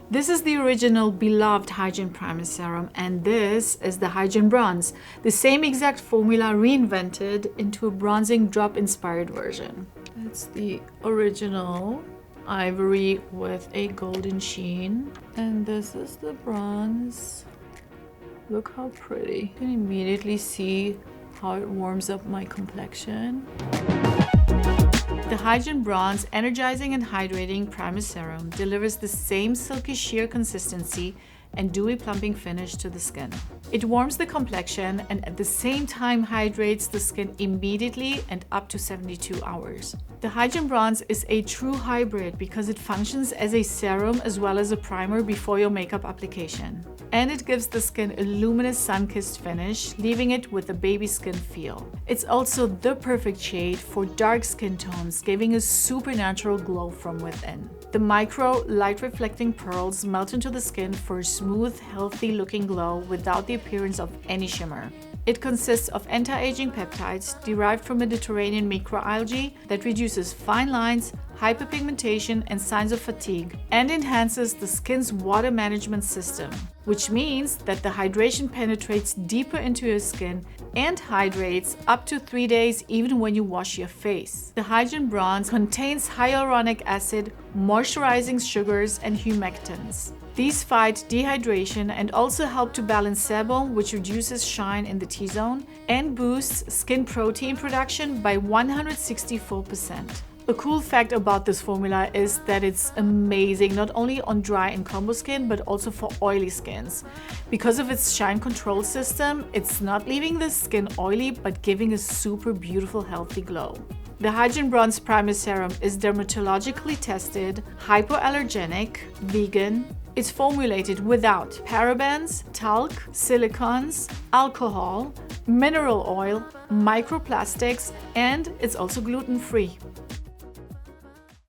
This is the original beloved Hygiene Primer Serum, and this is the Hygiene Bronze, the same exact formula reinvented into a bronzing drop-inspired version. It's the original ivory with a golden sheen, and this is the bronze. Look how pretty. You can immediately see how it warms up my complexion. The Hygiene Bronze Energizing and Hydrating Primer Serum delivers the same silky sheer consistency and dewy plumping finish to the skin. It warms the complexion and at the same time hydrates the skin immediately and up to 72 hours. The Hygiene Bronze is a true hybrid because it functions as a serum as well as a primer before your makeup application. And it gives the skin a luminous sun-kissed finish, leaving it with a baby skin feel. It's also the perfect shade for dark skin tones, giving a supernatural glow from within. The micro, light-reflecting pearls melt into the skin for a smooth, healthy-looking glow without the appearance of any shimmer. It consists of anti-aging peptides derived from Mediterranean microalgae that reduces fine lines, hyperpigmentation, and signs of fatigue, and enhances the skin's water management system, which means that the hydration penetrates deeper into your skin and hydrates up to 3 days even when you wash your face. The Hygiene Bronze contains hyaluronic acid, moisturizing sugars, and humectants. These fight dehydration and also help to balance sebum, which reduces shine in the T-zone and boosts skin protein production by 164%. A cool fact about this formula is that it's amazing not only on dry and combo skin but also for oily skins. Because of its shine control system, it's not leaving the skin oily but giving a super beautiful healthy glow. The Hygiene Bronze Primer Serum is dermatologically tested, hypoallergenic, vegan. It's formulated without parabens, talc, silicones, alcohol, mineral oil, microplastics, and it's also gluten-free.